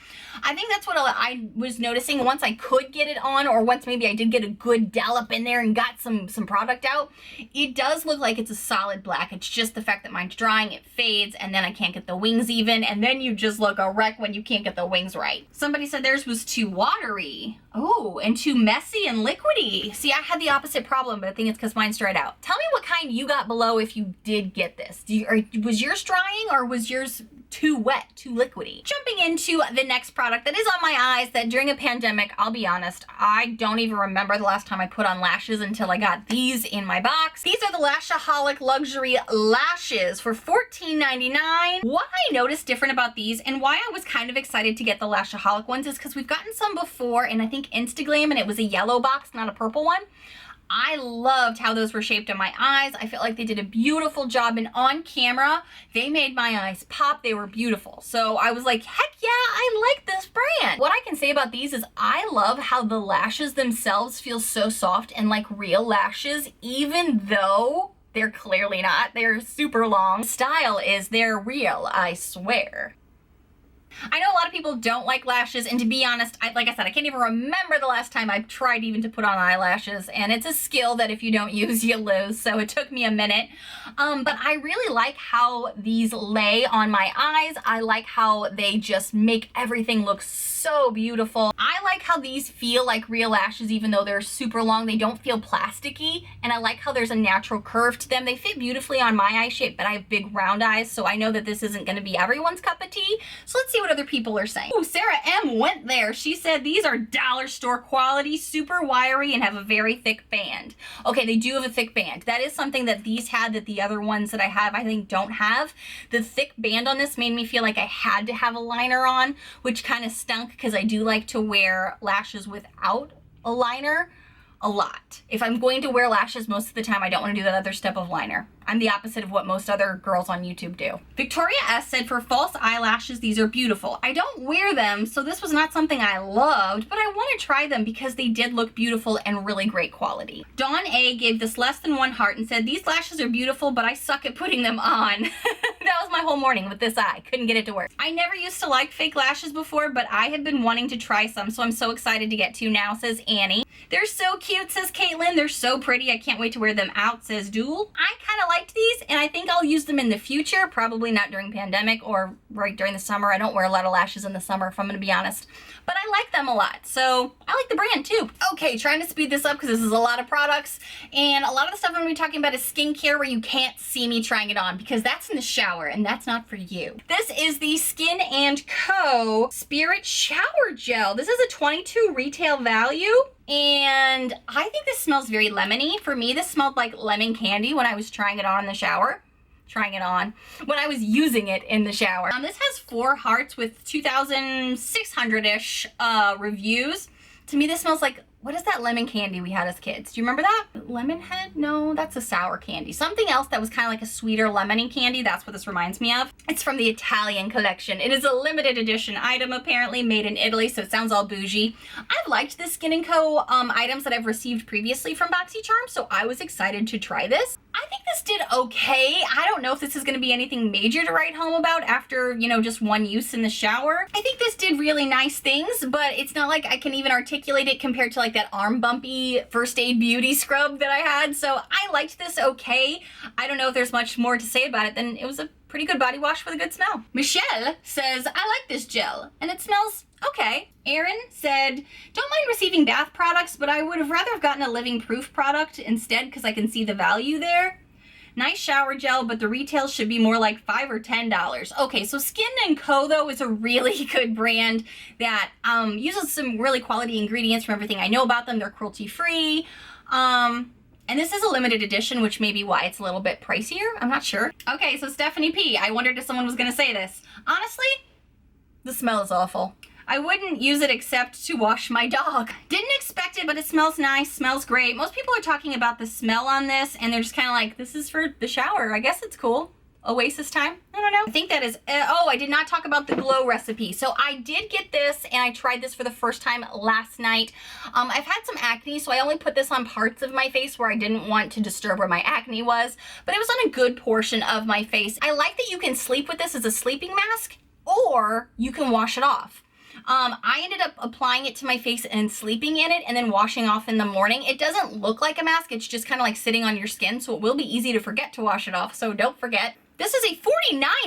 I think that's what I was noticing once I could get it on, or once maybe I did get a good dollop in there and got some product out. It does look like it's a solid black. It's just the fact that mine's drying, it fades, and then I can't get the wings even, and then you just look a wreck when you can't get the wings right. Somebody said theirs was too watery. Oh, and too messy and liquidy. See, I had the opposite problem, but I think it's because mine's dried out. Tell me what kind you got below if you did get this. Was yours drying or was yours too wet, too liquidy? Jumping into the next product that is on my eyes that during a pandemic, I'll be honest, I don't even remember the last time I put on lashes until I got these in my box. These are the Shotholic Luxury Lashes for $14.99. What I noticed different about these and why I was kind of excited to get the Shotholic ones is because we've gotten some before in I think Instagram and it was a yellow box, not a purple one. I loved how those were shaped on my eyes. I felt like they did a beautiful job, and on camera, they made my eyes pop. They were beautiful. So I was like, heck yeah, I like this brand. What I can say about these is I love how the lashes themselves feel so soft and like real lashes, even though they're clearly not. They're super long. Style is they're real, I swear. I know a lot of people don't like lashes, and to be honest, like I said, I can't even remember the last time I tried even to put on eyelashes, and it's a skill that if you don't use, you lose, so it took me a minute. But I really like how these lay on my eyes. I like how they just make everything look so beautiful. I like how these feel like real lashes even though they're super long. They don't feel plasticky, and I like how there's a natural curve to them. They fit beautifully on my eye shape, but I have big round eyes, so I know that this isn't going to be everyone's cup of tea. So let's see what other people are saying. Ooh, Sarah M went there. She said these are dollar store quality, super wiry, and have a very thick band. Okay, they do have a thick band. That is something that these had that the other ones that I have I think don't have. The thick band on this made me feel like I had to have a liner on, which kind of stunk because I do like to wear lashes without a liner a lot. If I'm going to wear lashes most of the time, I don't want to do that other step of liner. I'm the opposite of what most other girls on YouTube do. Victoria S said, for false eyelashes, these are beautiful. I don't wear them, so this was not something I loved, but I want to try them because they did look beautiful and really great quality. Dawn A gave this less than 1 heart and said, these lashes are beautiful, but I suck at putting them on. That was my whole morning with this eye. Couldn't get it to work. I never used to like fake lashes before, but I have been wanting to try some, so I'm so excited to get to now, says Annie. They're so cute, says Caitlin. They're so pretty. I can't wait to wear them out, says Duel. I kind of liked these, and I think I'll use them in the future. Probably not during pandemic or right during the summer. I don't wear a lot of lashes in the summer, if I'm going to be honest. But I like them a lot, so I like the brand too. Okay, trying to speed this up because this is a lot of products, and a lot of the stuff I'm going to be talking about is skincare where you can't see me trying it on because that's in the shower, and that's not for you. This is the Skin & Co. Spirit Shower Gel. This is a $22 retail value. And I think this smells very lemony. For me, this smelled like lemon candy when I was trying it on in the shower. When I was using it in the shower. This has 4 hearts with 2,600-ish reviews. To me, this smells like, what is that lemon candy we had as kids? Do you remember that? Lemon head? No, that's a sour candy. Something else that was kind of like a sweeter lemony candy. That's what this reminds me of. It's from the Italian collection. It is a limited edition item, apparently made in Italy, so it sounds all bougie. I've liked the Skin & Co. Items that I've received previously from BoxyCharm, so I was excited to try this. I think this did okay. I don't know if this is going to be anything major to write home about after, you know, just one use in the shower. I think this did really nice things, but it's not like I can even articulate it compared to like that arm bumpy First Aid Beauty scrub that I had. So I liked this okay. I don't know if there's much more to say about it than it was a pretty good body wash with a good smell. Michelle says, I like this gel and it smells okay. Erin said, don't mind receiving bath products, but I would have rather have gotten a living proof product instead because I can see the value there. Nice shower gel, but the retail should be more like $5 or $10. Okay, so Skin & Co. though is a really good brand that uses some really quality ingredients from everything I know about them. They're cruelty free. And And this is a limited edition, which may be why it's a little bit pricier. I'm not sure. Okay, so Stephanie P. I wondered if someone was gonna say this. Honestly, the smell is awful. I wouldn't use it except to wash my dog. Didn't expect it, but it smells nice, smells great. Most people are talking about the smell on this, and they're just kind of like, this is for the shower. I guess it's cool. Oasis time? I don't know. I think that is, oh, I did not talk about the glow recipe. So I did get this, and I tried this for the first time last night. I've had some acne, so I only put this on parts of my face where I didn't want to disturb where my acne was, but it was on a good portion of my face. I like that you can sleep with this as a sleeping mask, or you can wash it off. I ended up applying it to my face and sleeping in it and then washing off in the morning. It doesn't look like a mask. It's just kind of like sitting on your skin, so it will be easy to forget to wash it off, so don't forget. This is a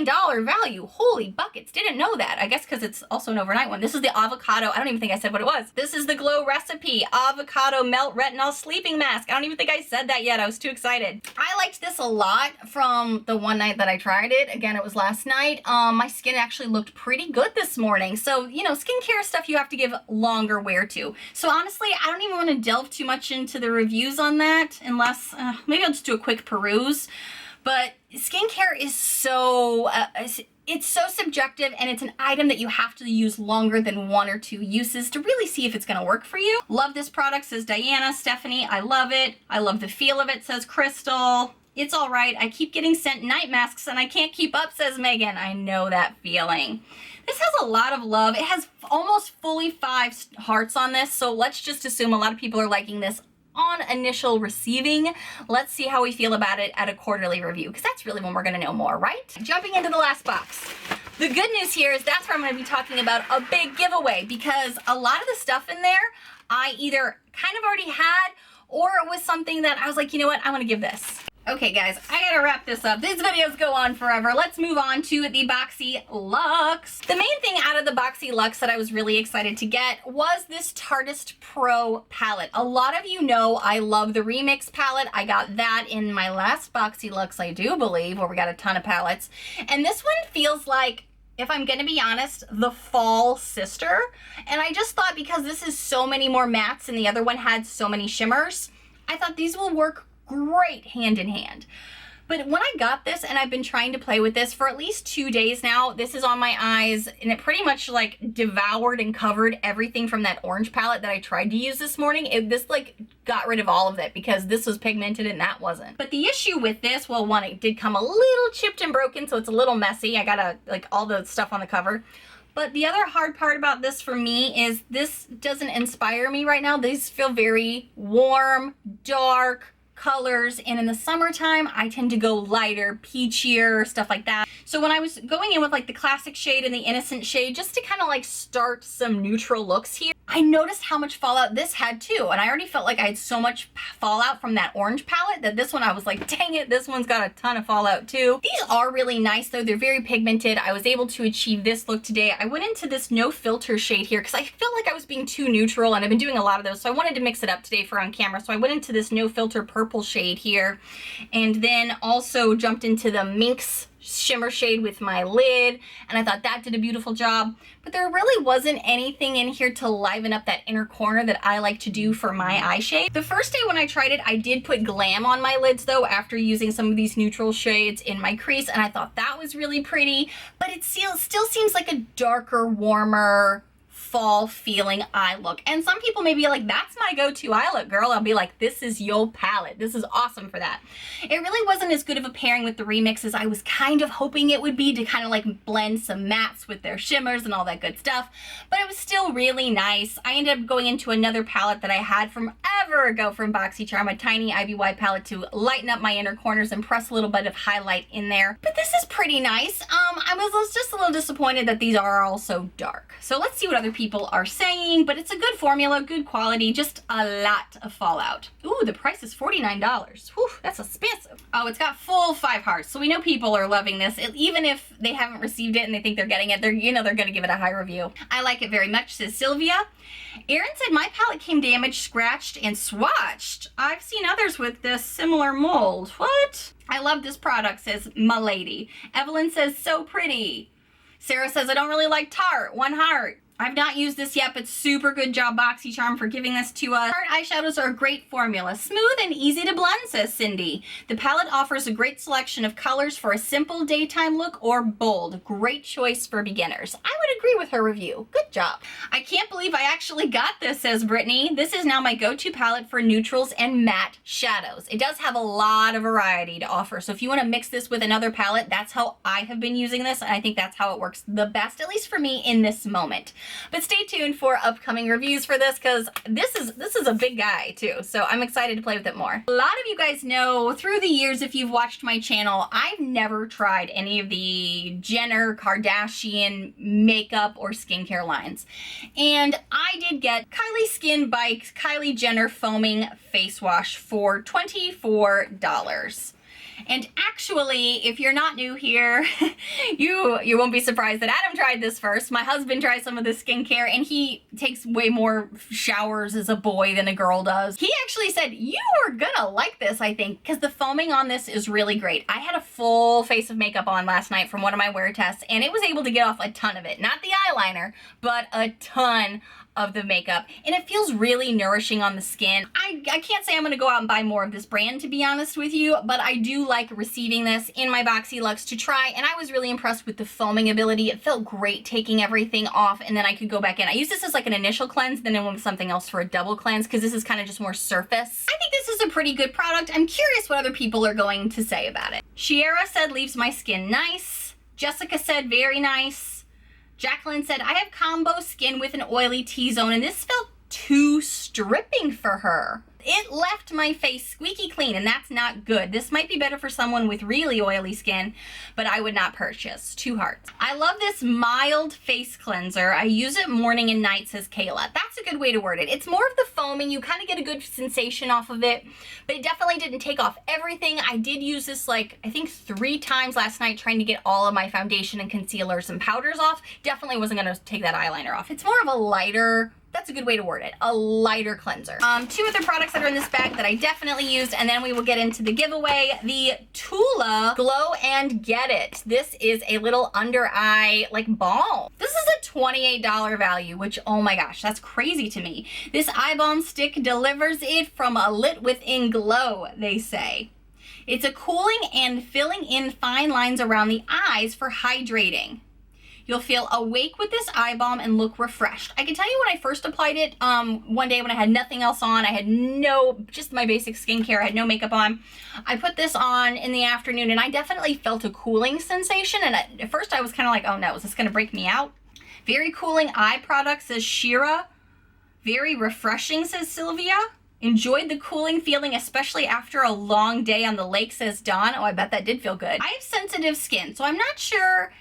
$49 value. Holy buckets, didn't know that. I guess because it's also an overnight one. This is the Avocado. I don't even think I said what it was. This is the Glow recipe. Avocado Melt Retinol Sleeping Mask. I don't even think I said that yet. I was too excited. I liked this a lot from the one night that I tried it. Again, it was last night. My skin actually looked pretty good this morning. So, you know, skincare stuff you have to give longer wear to. So honestly, I don't even want to delve too much into the reviews on that unless, maybe I'll just do a quick peruse. But skincare is so, it's so subjective, and it's an item that you have to use longer than 1 or 2 uses to really see if it's gonna work for you. Love this product, says Diana. Stephanie, I love it. I love the feel of it, says Crystal. It's all right. I keep getting sent night masks and I can't keep up, says Megan. I know that feeling. This has a lot of love. It has almost fully 5 hearts on this, so let's just assume a lot of people are liking this on initial receiving. Let's see how we feel about it at a quarterly review, because that's really when we're gonna know more, right? Jumping into the last box. The good news here is that's where I'm gonna be talking about a big giveaway, because a lot of the stuff in there I either kind of already had, or it was something that I was like, you know what, I wanna give this. Okay guys, I gotta wrap this up. These videos go on forever. Let's move on to the BoxyLuxe. The main thing out of the BoxyLuxe that I was really excited to get was this Tartist Pro palette. A lot of you know I love the Remix palette. I got that in my last BoxyLuxe, I do believe, where we got a ton of palettes. And this one feels like, if I'm gonna be honest, the fall sister. And I just thought, because this is so many more mattes and the other one had so many shimmers, I thought these will work great hand in hand. But when I got this, and I've been trying to play with this for at least 2 days now, this is on my eyes, and it pretty much like devoured and covered everything from that orange palette that I tried to use this morning. This like got rid of all of it, because this was pigmented and that wasn't. But the issue with this, well, one, it did come a little chipped and broken, so it's a little messy. I got like all the stuff on the cover. But the other hard part about this for me is this doesn't inspire me right now. These feel very warm, dark colors, and in the summertime I tend to go lighter, peachier, stuff like that. So when I was going in with like the classic shade and the innocent shade, just to kind of like start some neutral looks here, I noticed how much fallout this had too, and I already felt like I had so much fallout from that orange palette that this one I was like, dang it, this one's got a ton of fallout too. These are really nice though. They're very pigmented. I was able to achieve this look today. I went into this no filter shade here because I felt like I was being too neutral, and I've been doing a lot of those, so I wanted to mix it up today for on camera. So I went into this no filter purple shade here, and then also jumped into the Minx shimmer shade with my lid, and I thought that did a beautiful job. But there really wasn't anything in here to liven up that inner corner that I like to do for my eye shade. The first day when I tried it, I did put glam on my lids though, after using some of these neutral shades in my crease, and I thought that was really pretty, but it still seems like a darker, warmer, fall feeling eye look. And some people may be like, that's my go-to eye look, girl. I'll be like, this is your palette. This is awesome for that. It really wasn't as good of a pairing with the Remix as I was kind of hoping it would be, to kind of like blend some mattes with their shimmers and all that good stuff. But it was still really nice. I ended up going into another palette that I had from ever ago from BoxyCharm, a tiny IBY palette, to lighten up my inner corners and press a little bit of highlight in there. But this is pretty nice. I was just a little disappointed that these are all so dark. So let's see what other people are saying, but it's a good formula, good quality, just a lot of fallout. Ooh, the price is $49. Whew, that's expensive. Oh, it's got full 5 hearts, so we know people are loving this. Even if they haven't received it and they think they're getting it, they're gonna give it a high review. I like it very much, says Sylvia. Erin said, my palette came damaged, scratched, and swatched. I've seen others with this similar mold. What? I love this product, says my lady. Evelyn says, so pretty. Sarah says, I don't really like Tarte, 1 heart. I've not used this yet, but super good job, BoxyCharm, for giving this to us. Tarte eyeshadows are a great formula. Smooth and easy to blend, says Cindy. The palette offers a great selection of colors for a simple daytime look or bold. Great choice for beginners. I would agree with her review. Good job. I can't believe I actually got this, says Brittany. This is now my go-to palette for neutrals and matte shadows. It does have a lot of variety to offer, so if you want to mix this with another palette, that's how I have been using this, and I think that's how it works the best, at least for me in this moment. But stay tuned for upcoming reviews for this, because this is a big guy too, so I'm excited to play with it more. A lot of you guys know through the years, if you've watched my channel, I've never tried any of the Jenner, Kardashian makeup or skincare lines. And I did get Kylie Skin by Kylie Jenner Foaming Face Wash for $24. And actually, if you're not new here, you won't be surprised that Adam tried this first. My husband tried some of this skincare, and he takes way more showers as a boy than a girl does. He actually said, you are gonna like this, I think, because the foaming on this is really great. I had a full face of makeup on last night from one of my wear tests, and it was able to get off a ton of it. Not the eyeliner, but a ton of the makeup, and it feels really nourishing on the skin. I can't say I'm gonna go out and buy more of this brand, to be honest with you, but I do like receiving this in my BoxyLuxe to try, and I was really impressed with the foaming ability. It felt great taking everything off, and then I could go back in. I use this as like an initial cleanse, then I went with something else for a double cleanse, because this is kind of just more surface. I think this is a pretty good product. I'm curious what other people are going to say about it. Shiera said, leaves my skin nice. Jessica said, very nice. Jacqueline said, I have combo skin with an oily T-zone, and this felt too stripping for her. It left my face squeaky clean, and that's not good. This might be better for someone with really oily skin, but I would not purchase. 2 hearts. I love this mild face cleanser. I use it morning and night, says Kayla. That's a good way to word it. It's more of the foaming. You kind of get a good sensation off of it, but it definitely didn't take off everything. I did use this like, I think 3 times last night trying to get all of my foundation and concealers and powders off. Definitely wasn't going to take that eyeliner off. It's more of a lighter, that's a good way to word it, a lighter cleanser. 2 other products that are in this bag that I definitely used, and then we will get into the giveaway. The Toula Glow and Get It. This is a little under eye like balm. This is a $28 value, which, oh my gosh, that's crazy to me. This eye balm stick delivers it from a lit within glow, they say. It's a cooling and filling in fine lines around the eyes for hydrating. You'll feel awake with this eye balm and look refreshed. I can tell you when I first applied it one day when I had nothing else on, I had just my basic skincare, I had no makeup on. I put this on in the afternoon and I definitely felt a cooling sensation. And at first I was kind of like, oh no, is this gonna break me out? Very cooling eye product, says Shira. Very refreshing, says Sylvia. Enjoyed the cooling feeling, especially after a long day on the lake, says Dawn. Oh, I bet that did feel good. I have sensitive skin, so I'm not sure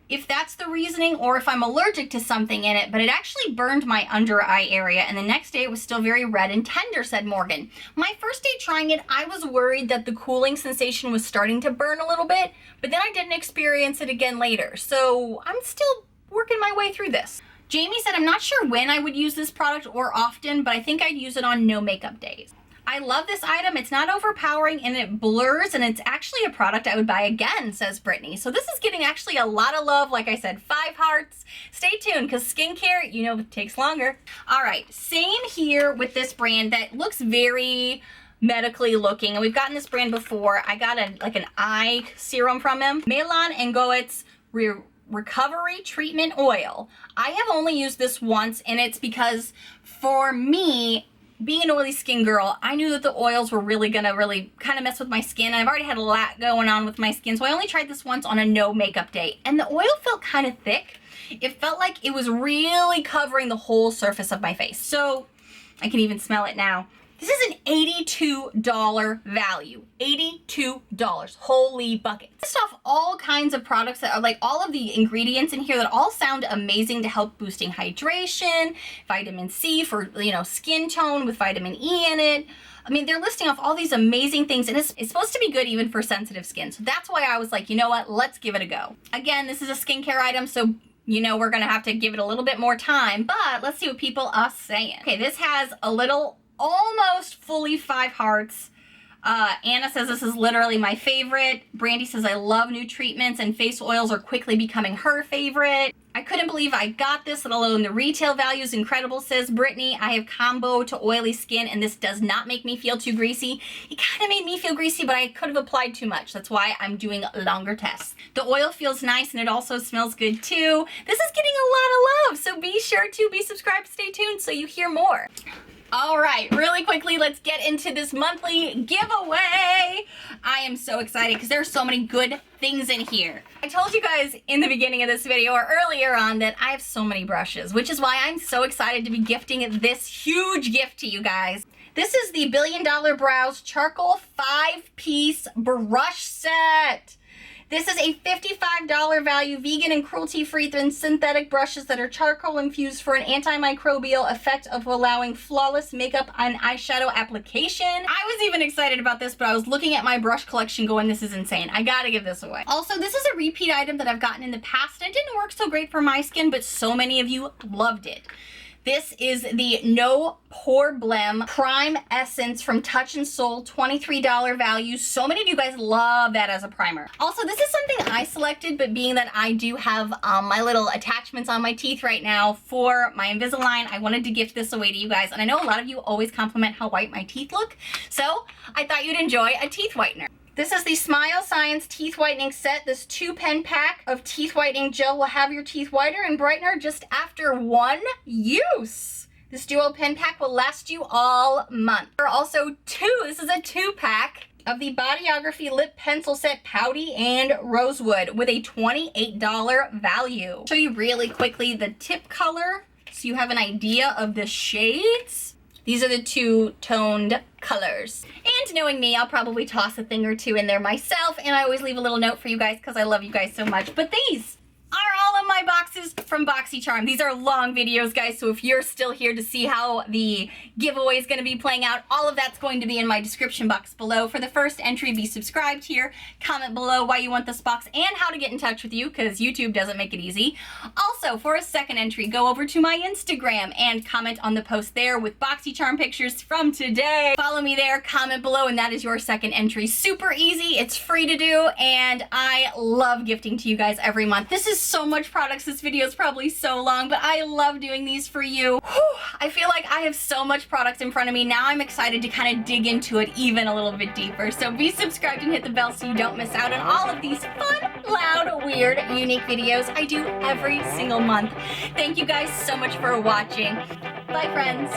if that's the reasoning or if I'm allergic to something in it, but it actually burned my under eye area, and the next day it was still very red and tender, said Morgan. My first day trying it, I was worried that the cooling sensation was starting to burn a little bit, but then I didn't experience it again later, so I'm still working my way through this. Jamie said, I'm not sure when I would use this product or often, but I think I'd use it on no makeup days. I love this item. It's not overpowering and it blurs, and it's actually a product I would buy again, says Brittany. So this is getting actually a lot of love. Like I said, 5 hearts. Stay tuned because skincare, you know, it takes longer. All right, same here with this brand that looks very medically looking, and we've gotten this brand before. I got an eye serum from him. Malin Go's Recovery Treatment Oil. I have only used this once, and it's because for me, being an oily skin girl, I knew that the oils were really gonna kind of mess with my skin. I've already had a lot going on with my skin, so I only tried this once on a no makeup day, and the oil felt kind of thick. It felt like it was really covering the whole surface of my face. So I can even smell it now. This is an $82 value. $82. Holy buckets. List off all kinds of products that are like all of the ingredients in here that all sound amazing to help boosting hydration, vitamin C for, you know, skin tone with vitamin E in it. I mean, they're listing off all these amazing things, and it's supposed to be good even for sensitive skin. So that's why I was like, you know what, let's give it a go. Again, this is a skincare item, so you know we're gonna have to give it a little bit more time, but let's see what people are saying. Okay, this has a little, almost fully 5 hearts. Anna says this is literally my favorite. Brandy says I love new treatments and face oils are quickly becoming her favorite. I couldn't believe I got this, let alone the retail value is incredible, says Brittany. I have combo to oily skin, and this does not make me feel too greasy. It kind of made me feel greasy, but I could have applied too much. That's why I'm doing longer tests. The oil feels nice, and it also smells good too. This is getting a lot of love, so be sure to be subscribed, stay tuned so you hear more. All right, really quickly, let's get into this monthly giveaway. I am so excited because there are so many good things in here. I told you guys in the beginning of this video or earlier on that I have so many brushes, which is why I'm so excited to be gifting this huge gift to you guys. This is the $1 Billion Brows Charcoal 5-piece brush set. This is a $55 value, vegan and cruelty-free synthetic brushes that are charcoal infused for an antimicrobial effect of allowing flawless makeup and eyeshadow application. I was even excited about this, but I was looking at my brush collection going, this is insane. I gotta give this away. Also, this is a repeat item that I've gotten in the past. It didn't work so great for my skin, but so many of you loved it. This is the No Pore Blem Prime Essence from Touch in Soul, $23 value. So many of you guys love that as a primer. Also, this is something I selected, but being that I do have my little attachments on my teeth right now for my Invisalign, I wanted to gift this away to you guys. And I know a lot of you always compliment how white my teeth look, so I thought you'd enjoy a teeth whitener. This is the Smile Science Teeth Whitening Set. This 2-pen pack of teeth whitening gel will have your teeth whiter and brightener just after 1 use. This dual pen pack will last you all month. There are also this is a 2-pack of the Bodyography Lip Pencil Set Pouty and Rosewood with a $28 value. I'll show you really quickly the tip color so you have an idea of the shades. These are the 2-toned colors. And knowing me, I'll probably toss a thing or two in there myself, and I always leave a little note for you guys because I love you guys so much. But these are all of my boxes from BoxyCharm. These are long videos, guys, so if you're still here to see how the giveaway is going to be playing out, all of that's going to be in my description box below. For the first entry, be subscribed here, comment below why you want this box and how to get in touch with you, because YouTube doesn't make it easy. Also, for a second entry, go over to my Instagram and comment on the post there with BoxyCharm pictures from today. Follow me there, comment below, and that is your second entry. Super easy, it's free to do, and I love gifting to you guys every month. This is so much products. This video is probably so long, but I love doing these for you. Whew, I feel like I have so much product in front of me. Now I'm excited to kind of dig into it even a little bit deeper. So be subscribed and hit the bell so you don't miss out on all of these fun, loud, weird, unique videos I do every single month. Thank you guys so much for watching. Bye, friends.